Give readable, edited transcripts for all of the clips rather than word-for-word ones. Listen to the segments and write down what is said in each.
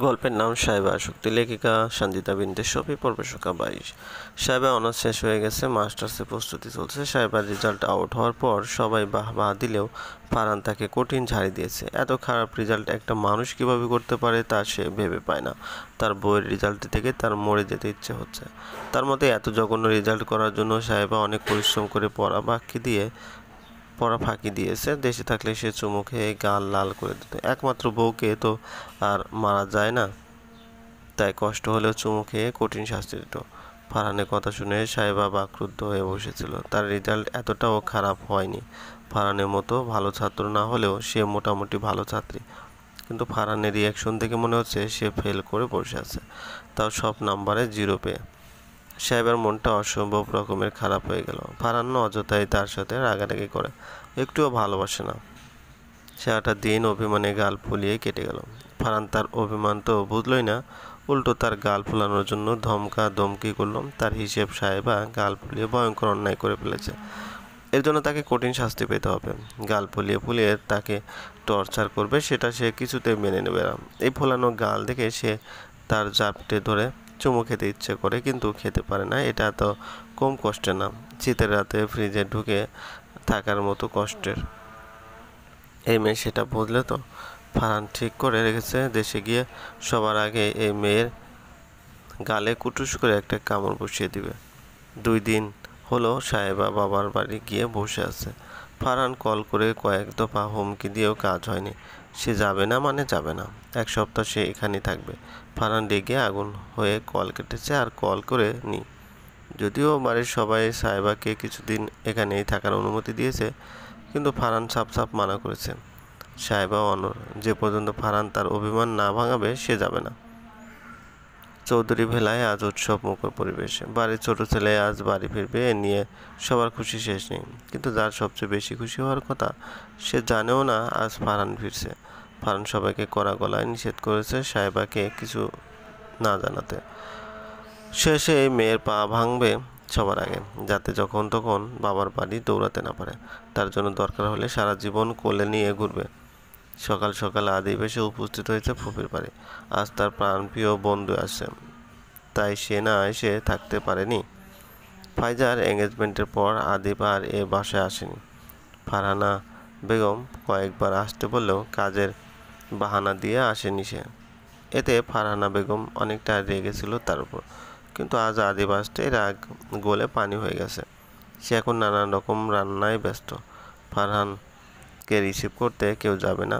গল্পের নাম সাহেবা শক্তি, লেখিকা সঞ্জিতা বিনতে শফি, পর্ব সংখ্যা 22। সাহেবা অনার্স শেষ হয়ে গেছে, মাস্টার্সের প্রস্তুতি চলছে। সাহেবার রেজাল্ট আউট হওয়ার পর সবাই বাহ দিলেও ফারহান তাকে কঠিন ঝাড়ি দিয়েছে। এত খারাপ রেজাল্ট একটা মানুষ কিভাবে করতে পারে তা সে ভেবে পায় না। তার বইয়ের রেজাল্ট থেকে তার মরে যেতে ইচ্ছে হচ্ছে। তার মতে এত জঘন্য রেজাল্ট করার জন্য সাহেবা অনেক পরিশ্রম করে পড়া ফাঁকি দিয়েছে। দেশে থাকলে সে চুমু খেয়ে গাল লাল করে দিত। একমাত্র বউকে তো আর মারা যায় না, তাই কষ্ট হলেও চুমু খেয়ে কঠিন শাস্তি দিত। ফারহানের কথা শুনে সাহেবা বাকরুদ্ধ হয়ে বসেছিল। তার রেজাল্ট এতটাও খারাপ হয়নি। ফারহানের মতো ভালো ছাত্র না হলেও সে মোটামুটি ভালো ছাত্রী, কিন্তু ফারহানের রিয়াকশন দেখে মনে হচ্ছে সে ফেল করে বসে আছে, তাও সব নাম্বারে 0 পেয়ে। সাহেবের মনটা অসম্ভব রকমের খারাপ হয়ে গেল। ফারহান অযথাই তার সাথে রাগারাগি করে, একটুও ভালোবাসে না। সারাটা দিন অভিমানে গাল ফুলিয়ে কেটে গেল। ফারহান তার অভিমান তো বুঝলই না, উল্টো তার গাল ফুলানোর জন্য ধমকি করল। তার হিসেব সাহেবা গাল ফুলিয়ে ভয়ঙ্কর অন্যায় করে ফেলেছে, এর জন্য তাকে কঠিন শাস্তি পেতে হবে। গাল ফুলিয়ে তাকে টর্চার করবে, সেটা সে কিছুতেই মেনে নেবে না। এই ফোলানো গাল দেখে সে তার জাপটে ধরে চুমু খেতে ইচ্ছে করে, কিন্তু খেতে পারে না। এটা তো কম কষ্টের না, শীতের রাতে ফ্রিজে ঢুকে থাকার মতো কষ্টের। এই মেয়ে সেটা বুঝলে তো। ফারহান ঠিক করে রেখেছে দেশে গিয়ে সবার আগে এই মেয়ের গালে কুটুস করে একটা কামড় বসিয়ে দিবে। 2 দিন হলো সাহেবা বাবার বাড়ি গিয়ে বসে আছে। ফারহান কল করে কয়েক দফা হুমকি দিয়েও কাজ হয়নি। সে যাবে না মানে যাবে না, 1 সপ্তাহ সে এখানেই থাকবে। ফারহান রেগে আগুন হয়ে কল কেটেছে আর কল করে নি। যদিও বাড়ির সবাই সাহেবাকে কিছুদিন এখানেই থাকার অনুমতি দিয়েছে, কিন্তু ফারহান সাফ মানা করেছে। সাহেবা অনড়, যে পর্যন্ত ফারহান তার অভিমান না ভাঙাবে সে যাবে না। চৌধুরী ভেলায় আজ উৎসব মুখর পরিবেশ। বাড়ির ছোট ছেলে আজ বাড়ি ফিরবে, এ নিয়ে সবার খুশি শেষ নেই। কিন্তু যার সবচেয়ে বেশি খুশি হওয়ার কথা, সে জানেও না আজ ফারহান ফিরছে। ফারহান সবাইকে কড়া গলায় নিষেধ করেছে সাহেবাকে কিছু না জানাতে। শেষে এই মেয়ের পা ভাঙবে সবার আগে, যাতে যখন তখন বাবার বাড়ি দৌড়াতে না পারে। তার জন্য দরকার হলে সারা জীবন কোলে নিয়ে ঘুরবে। সকাল সকাল আদিব এসে উপস্থিত হয়েছে ফুপির বাড়ি। আজ তার প্রাণপ্রিয় বন্ধু আসছে, তাই সে না এসে থাকতে পারেনি। ফাইজার এঙ্গেজমেন্টের পর আদিব আর এ বাসায় আসেনি। ফারহানা বেগম কয়েকবার আসতে বললেও কাজের বাহানা দিয়ে আসেনি সে। এতে ফারহানা বেগম অনেকটা রেগেছিল তার উপর, কিন্তু আজ আদিব আসতে রাগ গলে পানি হয়ে গেছে। সে এখন নানান রকম রান্নায় ব্যস্ত। ফারহানকে রিসিভ করতে কেউ যাবে না।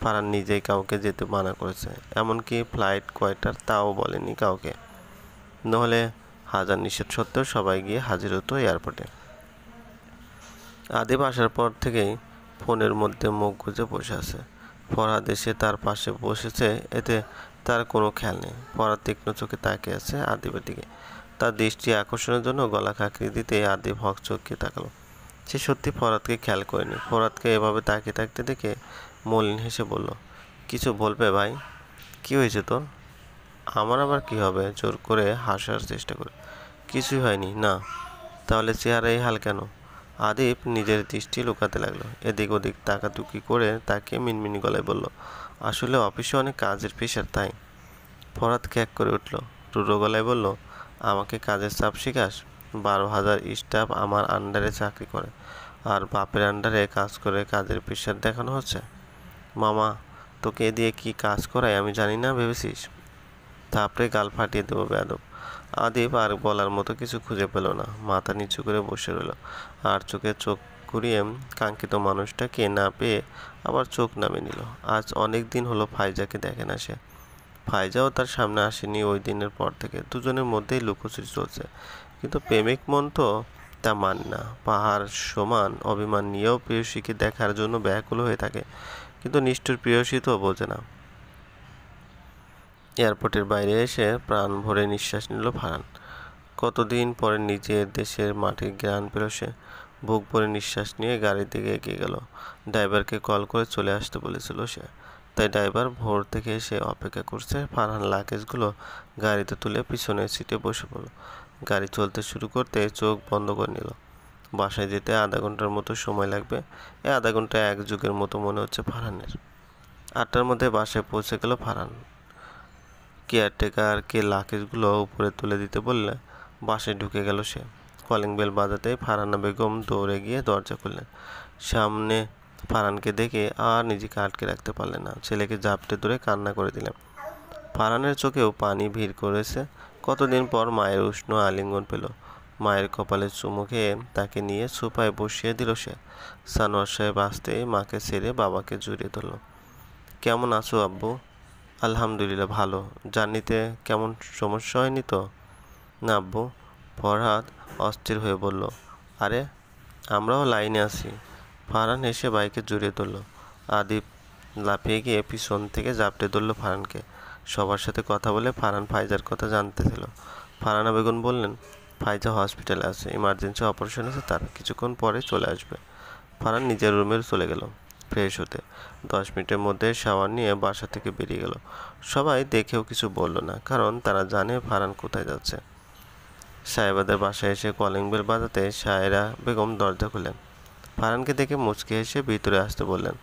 ফারহান নিজেই কাউকে যেতে মানা করেছে, এমনকি ফ্লাইট কয়টার তাও বলেনি কাউকে। নহলে হাজার নিষেধ সত্ত্বেও সবাই গিয়ে হাজির হতো এয়ারপোর্টে। আদিব আসার পর থেকেই ফোনের মধ্যে মুখ গুজে বসে আছে। ফরহাদ এসে তার পাশে বসেছে, এতে তার কোনো খেয়াল নেই। ফরহাদ তীক্ষ্ণ চোখে তাকিয়ে আছে আদিবের দিকে। তার দৃষ্টি আকর্ষণের জন্য গলা খাঁকড়ি দিতে আদিব হকচকিয়ে তাকালো। সে সত্যি ফরহাদকে খেয়াল করেনি। ফরহাদকে এভাবে তাকিয়ে থাকতে দেখে মলিন হেসে বলল, কিছু বলবে ভাই? কি হয়েছে তোর? আমার আবার কি হবে? জোর করে হাসার চেষ্টা করে। কিছুই হয়নি। না? তাহলে চেহারা এই হাল কেন? আদিব নিজের দৃষ্টি লুকাতে লাগলো। এদিক ওদিক তাকাতুকি করে তাকে মিনমিনি গলায় বলল, আসলে অফিসে অনেক কাজের প্রেশার, তাই। ফরহাদ খ্যাক করে উঠল, রুড়ো গলায় বলল, আমাকে কাজের চাপ শিখাস? 12,000 স্টাফ আমার আন্ডারে চাকরি করে, আর বাপের আন্ডারে কাজ করে কাজের প্রেশার দেখানো হচ্ছে? মামা তোকে দিয়ে কি কাজ করায় আমি জানি না ভেবেছিস? থাপড়ে গাল ফাটিয়ে দেবো বেয়াদব। আদিব আর বলার মতো কিছু খুঁজে পেল না, মাথা নিচু করে বসে রইল। আর চোখে চোখ ঘুরিয়ে কাঙ্ক্ষিত মানুষটাকে না পেয়ে আবার চোখ নামিয়ে নিল। আজ অনেক দিন হলো ফাইজাকে দেখে না সে। ফাইজাও তার সামনে আসেনি ওই দিনের পর থেকে। দুজনের মধ্যেই লুকোচুরি চলছে, কিন্তু প্রেমিক মন তো তা মানে না। পাহাড় সমান অভিমান নিয়েও প্রেয়সীকে দেখার জন্য ব্যাকুল হয়ে থাকে, কিন্তু নিষ্ঠুর প্রেয়সী তো বোঝে না। এয়ারপোর্টের বাইরে এসে প্রাণ ভরে নিঃশ্বাস নিল ফারহান। কতদিন পরে নিজের দেশের মাটির ঘ্রাণ পেল সে। বুক ভরে নিঃশ্বাস নিয়ে গাড়ির দিকে এগিয়ে গেল। ড্রাইভারকে কল করে চলে আসতে বলেছিল সে, তাই ড্রাইভার ভোর থেকে এসে অপেক্ষা করছে। ফারহান লাগেজগুলো গাড়িতে তুলে পিছনের সিটে বসে পড়ল। গাড়ি চলতে শুরু করতে চোখ বন্ধ করে নিল। বাসায় যেতে আধা ঘন্টার মতো সময় লাগবে। এই আধা ঘন্টা এক যুগের মতো মনে হচ্ছে ফারহানের। 8টার মধ্যে বাসায় পৌঁছে গেল ফারহান। কেয়ারটেকারকে লাগেজগুলো উপরে তুলে দিতে বললে বাসায় ঢুকে গেল সে। কলিং বেল বাজাতেই ফারহানা বেগম দৌড়ে গিয়ে দরজা খুললেন। সামনে ফারহানকে দেখে আর নিজেকে আটকে রাখতে পারলেন না। ছেলেকে ঝাপটে ধরে কান্না করে দিলেন। ফারহানের চোখেও পানি ভিড় করেছে। কতদিন পর মায়ের উষ্ণ আলিঙ্গন পেল। মায়ের কপালে চুমু খেয়ে তাকে নিয়ে সোফায় বসিয়ে দিল সে। সানোয়ার সাহেব আসতেই মাকে ছেড়ে বাবাকে জড়িয়ে ধরল। কেমন আছো আব্বু? আলহামদুলিল্লাহ ভালো। জার্নিতে কেমন সমস্যা হয়নি তো? না আব্বু। ফরহাদ অস্থির হয়ে বলল। আরে আমরাও লাইনে আছি। ফারহান এসে বাইকে জড়িয়ে ধরল। আদিব লাফিয়ে গিয়ে পিছন থেকে জাপটে ধরল ফারহানকে। সবার সাথে কথা বলে ফারহান ফাইজার কথা জানতে ছিল। ফারহানা বেগম বললেন, ফাইজা হসপিটালে আছে, ইমার্জেন্সি অপারেশন আছে তার, কিছুক্ষণ পরে চলে আসবে। ফারহান নিজের রুমে চলে গেল ফ্রেশ হতে। 10 মিনিটের মধ্যে শাওয়ার নিয়ে বাসা থেকে বেরিয়ে গেল। সবাই দেখেও কিছু বলল না, কারণ তারা জানে ফারহান কোথায় যাচ্ছে। সাহেবাদের বাসায় এসে কলিং বেল বাজাতে সায়রা বেগম দরজা খুলেন। ফারহানকে দেখে মুচকি হেসে ভিতরে আসতে বললেন।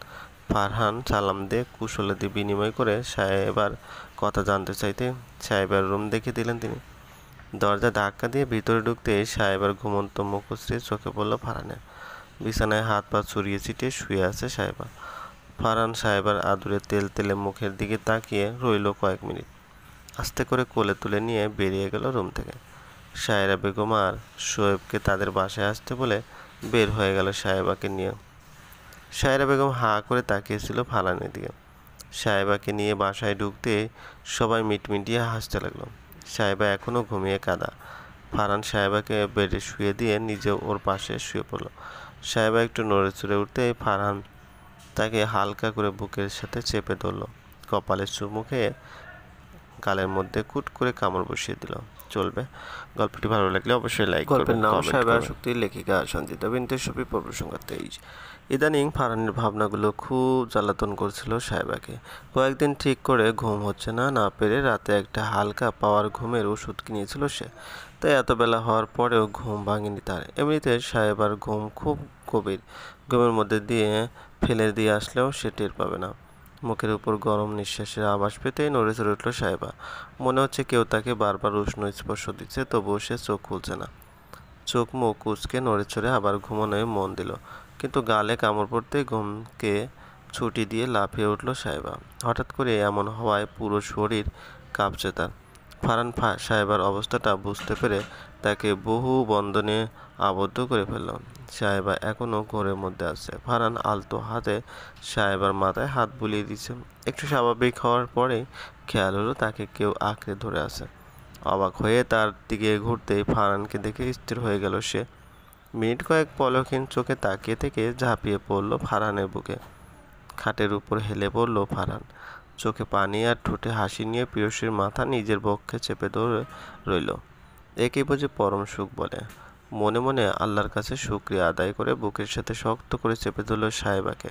ফারহান সালাম দিয়ে কুশলাদি বিনিময় করে সাহেবার কথা জানতে চাইতে সাহেবের রুম দেখে দিলেন তিনি। দরজা ধাক্কা দিয়ে ভিতরে ঢুকতে সাহেবের ঘুমন্ত মুখশ্রী চোখে পড়ল ফারহানের। বিছানায় হাত পা ছড়িয়ে ছিটিয়ে শুয়ে আছে সাহেবা। ফারহান সাহেবার আদুরে তেল তেলে মুখের দিকে তাকিয়ে রইল কয়েক মিনিট। আস্তে করে কোলে তুলে নিয়ে বেরিয়ে গেল রুম থেকে। সায়রা বেগম আর শোয়েবকে তাদের বাসায় আসতে বলে বের হয়ে গেল সাহেবাকে নিয়ে। সায়রা বেগম হাঁ করে তাকিয়েছিল ফারহানের দিকে। সাহেবাকে নিয়ে বাসায় ঢুকতে সবাই মিটমিটিয়ে হাসতে লাগলো। সাহেবা এখনও ঘুমিয়ে কাঁদা। ফারহান সাহেবাকে বেডে শুয়ে দিয়ে নিজে ওর পাশে শুয়ে পড়ল। সাহেবা একটু নড়ে চড়ে উঠতেই ফারহান তাকে হালকা করে বুকের সাথে চেপে ধরল। কপালে চুমু খেয়ে গালের মধ্যে কুট করে কামড় বসিয়ে দিল। চলবে। গল্পটি ভালো লাগলে অবশ্যই লাইক করবেন। গল্পের নাম সাহেবা শক্তির, লেখিকা সঞ্জিতা বিনতে শফি, পর্ব সংখ্যা 23। ইদানিং ফারহানের ভাবনাগুলো খুব জ্বালাতন করছিল সাহেবাকে। কয়েকদিন ঠিক করে ঘুম হচ্ছে না, না পেরে রাতে একটা হালকা পাওয়ার ঘুমের ওষুধ কিনেছিল সে। তাই এত বেলা হওয়ার পরেও ঘুম ভাঙেনি তার। এমনিতে সাহেবার ঘুম খুব গভীর। ঘুমের মধ্যে দিয়ে ফেলে দিয়ে আসলেও সে টের পাবে না। মুখের উপর গরম নিঃশ্বাসের আভাস পেতেই নড়ে চড়ে উঠল সাহেবা। মনে হচ্ছে কেউ তাকে বারবার উষ্ণ স্পর্শ দিচ্ছে, তবুও সে চোখ খুলছে না। চোখ মুখ কুঁচকে নড়ে চড়ে আবার ঘুমানোয় মন দিল, কিন্তু গালে কামড় পড়তে ঘুমকে ছুটি দিয়ে লাফিয়ে উঠল সাহেবা। হঠাৎ করে এমন হওয়ায় পুরো শরীর কাঁপছে তার। ফারহান সাহেবার অবস্থাটা বুঝতে পেরে তাকে বহু বন্ধনে আবদ্ধ করে ফেলল। সাহেবা এখনও ঘোরের মধ্যে আছে। ফারহান আলতো হাতে সাহেবার মাথায় হাত বুলিয়ে দিচ্ছে। একটু স্বাভাবিক হওয়ার পরেই খেয়াল হলো তাকে কেউ আঁকড়ে ধরে আছে। অবাক হয়ে তার দিকে ঘুরতেই ফারহানকে দেখে স্থির হয়ে গেল সে। মিনিট কয়েক পলকহীন চোখে তাকিয়ে থেকে ঝাঁপিয়ে পড়ল ফারহানের বুকে। খাটের উপর হেলে পড়ল ফারহান। চোখে পানি আর ঠোঁটে হাসি নিয়ে প্রিয়সীর মাথা নিজের বক্ষে চেপে ধরে রইল। একে বুঝি পরম সুখ বলে। মনে মনে আল্লাহর কাছে শুকরিয়া আদায় করে বুকের সাথে শক্ত করে চেপে ধরল সাহেবাকে।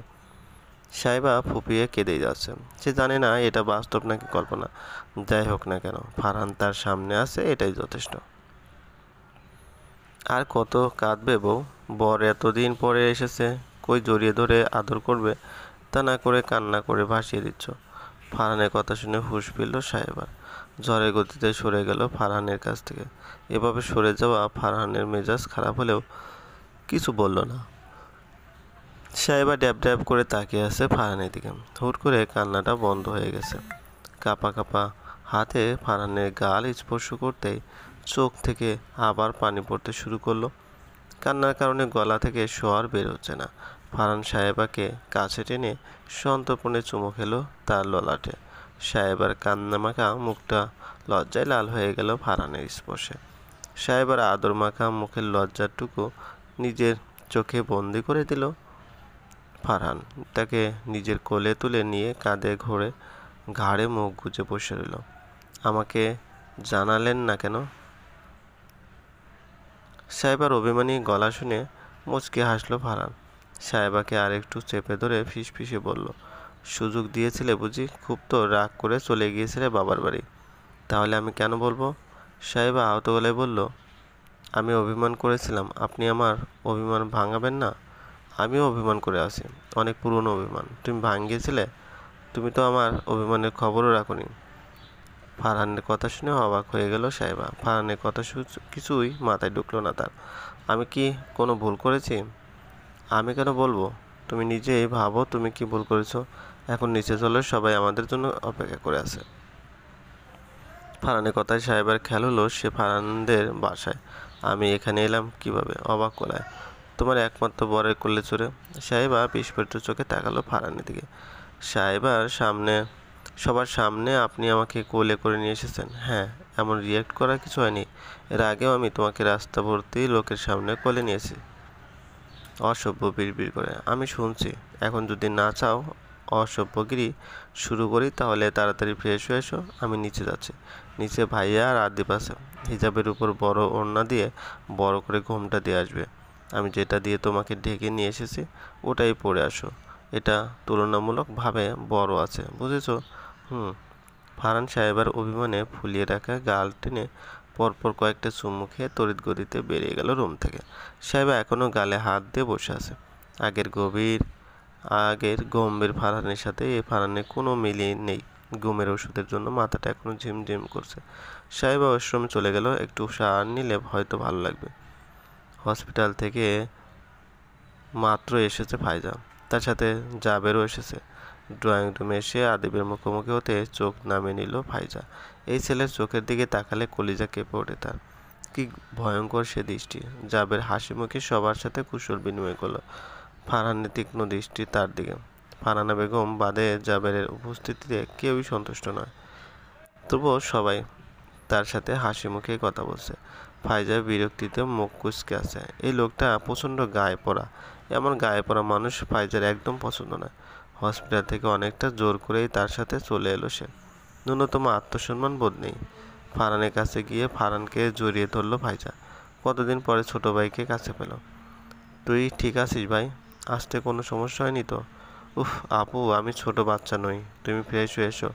সাহেবা ফুপিয়ে কেঁদেই যাচ্ছে। সে জানে না এটা বাস্তব নাকি কল্পনা। যাই হোক না কেন, ফারহান তার সামনে আছে, এটাই যথেষ্ট। আর কত কাঁদবে বউ? বর এতদিন পরে এসেছে, কই জড়িয়ে ধরে আদর করবে, তা না করে কান্না করে ভাসিয়ে দিচ্ছ। ফারহানের কথা শুনে হুঁশ ফিরল সাহেবার। ঝড়ের গতিতে সরে গেল ফারহানের কাছ থেকে। এভাবে সরে যাওয়া ফারহানের মেজাজ খারাপ হলেও কিছু বলল না। সাহেবা ড্যাব ড্যাব করে তাকিয়ে আছে ফারহানের দিকে। হুট করে কান্নাটা বন্ধ হয়ে গেছে। কাঁপা কাঁপা হাতে ফারহানের গাল স্পর্শ করতেই চোখ থেকে আবার পানি পড়তে শুরু করলো। কান্নার কারণে গলা থেকে সোয়ার বের হচ্ছে না। ফারহান সাহেবাকে কাছে টেনে সন্তর্পণে চুমু খেলো তার ললাটে। সাহেবার কান্নামাখা মুখটা লজ্জায় লাল হয়ে গেল ফারহানের স্পর্শে। সাহেবার আদর মাখা মুখের লজ্জাটুকু নিজের চোখে বন্দি করে দিল ফারহান। তাকে নিজের কোলে তুলে নিয়ে কাঁধে ঘোরে ঘাড়ে মুখ গুজে বসে রইল। আমাকে জানালেন না কেন? সাহেবার অভিমানী গলা শুনে মুচকি হাসলো ফারহান। সাহেবাকে আরেকটু চেপে ধরে ফিসফিসে বলল, সুযোগ দিয়েছিলে বুঝি? খুব তো রাগ করে চলে গিয়েছিলে বাবার বাড়ি। তাহলে আমি কেন বলবো? সাহেবা আহত গলায় বলল, আমি অভিমান করেছিলাম, আপনি আমার অভিমান ভাঙাবেন না? আমিও অভিমান করে আছি, অনেক পুরনো অভিমান। তুমি ভাঙিয়েছিলে? তুমি তো আমার অভিমানের খবরও রাখোনি। ফারহানের কথা শুনে অবাক হয়ে গেল সাহেবা। ফারহানের কথা কিছুই মাথায় ঢুকলো না তার। আমি কি কোনো ভুল করেছি? আমি কেন বলবো? তুমি নিজেই ভাবো তুমি কি ভুল করেছো। এখন নিচে চলো, সবাই আমাদের জন্য অপেক্ষা করে আছে। ফারহানের কথায় সাহেবের খেয়াল হলো সে ফারহানদের বাসায়। আমি এখানে এলাম কিভাবে? অবাক গলায়। তোমার একমাত্র বরের কোলে চড়ে। সাহেবা বিস্ফোরিত চোখে তাকালো ফারহানের দিকে। সবার সামনে আপনি আমাকে কোলে করে নিয়ে এসেছেন? হ্যাঁ। এমন রিয়্যাক্ট করার কিছু হয়নি। এর আগেও আমি তোমাকে রাস্তা ভর্তি লোকের সামনে কোলে নিয়েছি। অসভ্য বিড়বিড় করে। আমি শুনছি। এখন যদি না চাও অসভ্যগিরি শুরু করি তাহলে তাড়াতাড়ি ফ্রেশ হয়ে এসো। আমি নিচে যাচ্ছি। নিচে ভাইয়া আর আদিপ আছে। হিজাবের উপর বড় ওড়না দিয়ে বড় করে ঘোমটা দিয়ে আসবে। আমি যেটা দিয়ে তোমাকে ঢেকে নিয়ে এসেছি ওটাই পরে আসো। এটা তুলনামূলকভাবে বড় আছে, বুঝেছো? হুম। ফারহান সাহেবের অভিমানে ফুলিয়ে রাখা গাল টেনে পরপর কয়েকটা চুমু খেয়ে তড়িৎ গতিতে বেরিয়ে গেল রুম থেকে। সাহেবা এখনও গালে হাত দিয়ে বসে আছে। আগের গম্ভীর ফারহানের সাথে এ ফারহানের কোনো মিলই নেই। ঘুমের ওষুধের জন্য মাথাটা এখনো ঝিমঝিম করছে। সাহেবা ওয়াশরুমে চলে গেল। একটু শাওয়ার নিলে হয়তো ভালো লাগবে। হসপিটাল থেকে মাত্র এসেছে ফাইজা, তার সাথে জাবেরও এসেছে। ড্রয়িং রুমে এসে আদিবের মুখোমুখি হতে চোখ নামিয়ে নিল ফাইজা। এই ছেলের চোখের দিকে তাকালে কলিজা কেঁপে ওঠে তার। কি ভয়ঙ্কর সে দৃষ্টি! জাবের হাসি মুখে সবার সাথে কুশল বিনিময় করলো। ফারহানের তীক্ষ্ণ দৃষ্টি তার দিকে। ফারহানা বেগম বাদে জাবেরের উপস্থিতিতে কেউই সন্তুষ্ট নয়, তবুও সবাই তার সাথে হাসি মুখে কথা বলছে। ফাইজা বিরক্তিতে মুখ কুঁচকে আছে। এই লোকটা প্রচণ্ড গায়ে পড়া। এমন গায়ে পড়া মানুষ ফাইজার একদম পছন্দ নয়। হসপিটাল থেকে অনেকটা জোর করেই তার সাথে চলে এলো সে। ন্যূনতম আত্মসম্মান বোধ নেই। ফারহানের কাছে গিয়ে ফারহানকে জড়িয়ে ধরলো ফাইজা। কতদিন পরে ছোট ভাইকে কাছে পেল। তুই ঠিক আছিস ভাই? আসতে কোনো সমস্যা হয়নি তো? উফ আপু, আমি ছোট বাচ্চা নই। তুমি ফ্রেশ হয়ে এসো,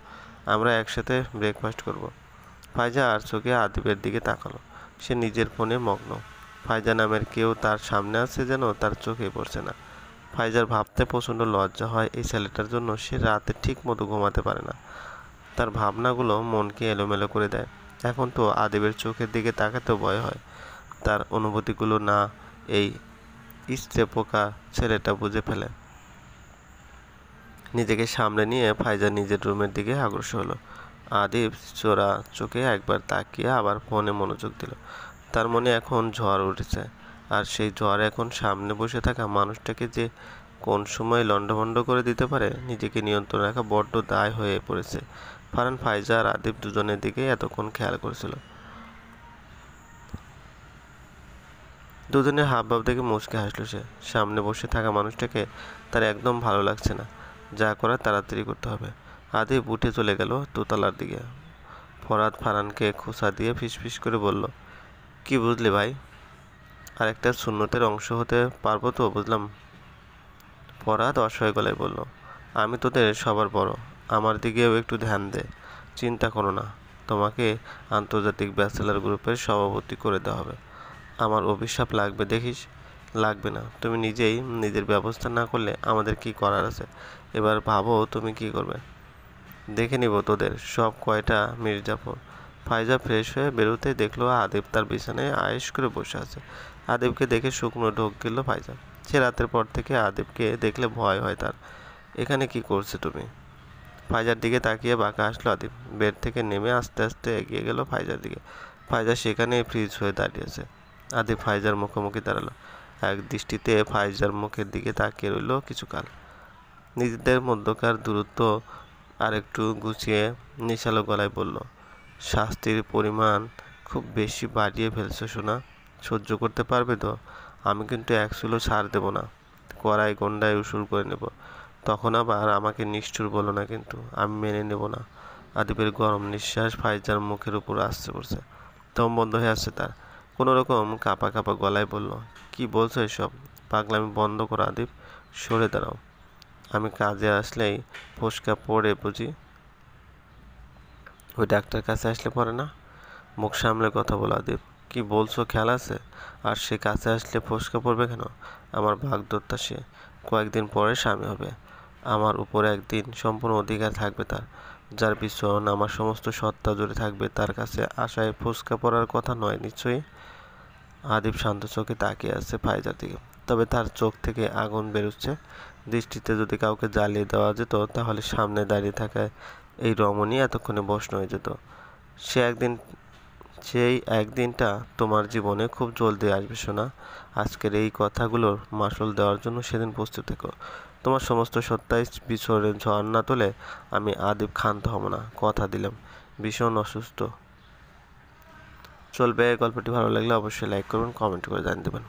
আমরা একসাথে ব্রেকফাস্ট করব। ফাইজা আর চোখে আদিবের দিকে তাকালো। সে নিজের ফোনে মগ্ন। ফাইজা নামের কেউ তার সামনে আছে যেন তার চোখে পড়ছে না। ফাইজার ভাবতে প্রচণ্ড লজ্জা হয় এই ছেলেটার জন্য সে রাতে ঠিক মতো ঘুমাতে পারে না। তার ভাবনাগুলো মনকে এলোমেলো করে দেয়। এখন তো আদিবের চোখের দিকে তাকাতেও ভয় হয়। তার অনুভূতিগুলো না এই ইস্ত্রে পোকা ছেলেটা বুঝে ফেলে। নিজেকে সামলে নিয়ে ফাইজা নিজের রুমের দিকে অগ্রসর হলো। আদিব চোরা চোখে একবার তাকিয়ে আবার ফোনে মনোযোগ দিল। তার মনে এখন ঝড় উঠেছে, আর সেই ঝড় এখন সামনে বসে থাকা মানুষটাকে যে কোন সময় লণ্ডভণ্ড করে দিতে পারে নিজেকে নিয়ন্ত্রণ রাখা বড্ড দায় হয়ে পড়েছে। ফারহান, ফাইজা আর আদিব দুজনের দিকে এতক্ষণ খেয়াল করেছিল। দুজনের হাবভাব দেখে মুচকে হাসল সে। সামনে বসে থাকা মানুষটাকে তার একদম ভালো লাগছে না। যা করার তাড়াতাড়ি করতে হবে। আদিব উঠে চলে গেল দোতলার দিকে। ফরহাদ ফারহানকে খোঁচা দিয়ে ফিসফিস করে বলল, কি বুঝলি ভাই? আর একটা সুন্নতের অংশ হতে পারবো তো? বুঝলাম। ফরহাদ অসহায় গলায় বলল, আমি তোদের সবার বড়, আমার দিকেও একটু ধ্যান দে। চিন্তা করো না, তোমাকে আন্তর্জাতিক ব্যাচেলার গ্রুপের সভাপতি করে দেওয়া হবে। আমার অভিশাপ লাগবে দেখিস? লাগবে না। তুমি নিজেই নিজের ব্যবস্থা না করলে আমাদের কি করার আছে? এবার ভাবো তুমি কি করবে। দেখে নিব তোদের সব কয়টা মির্জাফর। ফাইজা ফ্রেশ হয়ে বেরোতেই দেখলো আদিব তার বিছানায় আয়েশ করে বসে আছে। আদিবকে দেখে শুকনো ঢোক গেল ফাইজা। সে রাতের পর থেকে আদিবকে দেখলে ভয় হয় তার। এখানে কি করছে তুমি? ফাইজার দিকে তাকিয়ে বাঁকা হাসলো আদিব। বেড থেকে নেমে আস্তে আস্তে এগিয়ে গেল ফাইজার দিকে। ফাইজা সেখানে ফ্রিজ হয়ে দাঁড়িয়েছে। আদিব ফাইজার মুখোমুখি দাঁড়ালো। এক দৃষ্টিতে ফাইজার মুখের দিকে তাকিয়ে রইল কিছুকাল। নিজেদের মধ্যকার দূরত্ব আর একটু গুছিয়ে নিশালো গলায় বলল, শাস্তির পরিমাণ খুব বেশি বাড়িয়ে ফেলছো সোনা। সহ্য করতে পারবে তো? আমি কিন্তু এক চুলো ছাড় দেবো না। কড়াই গন্ডায় উসুল করে নেব। তখন আবার আমাকে নিষ্ঠুর বলো না কিন্তু, আমি মেনে নেব না। আদিবের গরম নিঃশ্বাস ফাইজার মুখের উপর আসছে পড়ছে। দম বন্ধ হয়ে আসছে তার। কোনো রকম কাঁপা কাঁপা গলায় বলল, কি বলছো এসব? পাগলামি বন্ধ করো আদিব, সরে দাঁড়াও। আমি কাজে আসলেই ফোসকা পড়ে বুঝি? ওই ডাক্তার কাছে আসলে পড়ে না? মুখ সামলে কথা বলো আদিব। কি বলছো খেয়াল আছে? আর সে কাছে আসলে ফোসকা পড়বে কেন? আমার ভাগদত্তা সে। কয়েকদিন পরে স্বামী হবে। আমার উপরে একদিন সম্পূর্ণ অধিকার থাকবে তার। যার পিছন আমার সমস্ত সত্তা জুড়ে থাকবে তার কাছে আশায় ফুসকা পড়ার কথা নয় নিশ্চয়ই। আদিব শান্ত চোখে তাকিয়ে আছে ফাইজার দিকে। তবে তার চোখ থেকে আগুন বেরোচ্ছে। দৃষ্টিতে যদি কাউকে জ্বালিয়ে দেওয়া যেত তাহলে সামনে দাঁড়িয়ে থাকায় এই রমণী এতক্ষণে ভস্ম হয়ে যেত। সেই একদিনটা তোমার জীবনে খুব জলদি আসবে সোনা। আজকের এই কথাগুলোর মাসুল দেওয়ার জন্য সেদিন প্রস্তুত থেকো। তোমার সমস্ত সত্তায় বিছড়ে ঝড় না তোলে আমি আদিব ক্ষান্ত হব না, কথা দিলাম। ভীষণ অসুস্থ। চলবে। গল্পটি ভালো লাগলে অবশ্যই লাইক করবেন, কমেন্ট করে জানিয়ে দেবেন।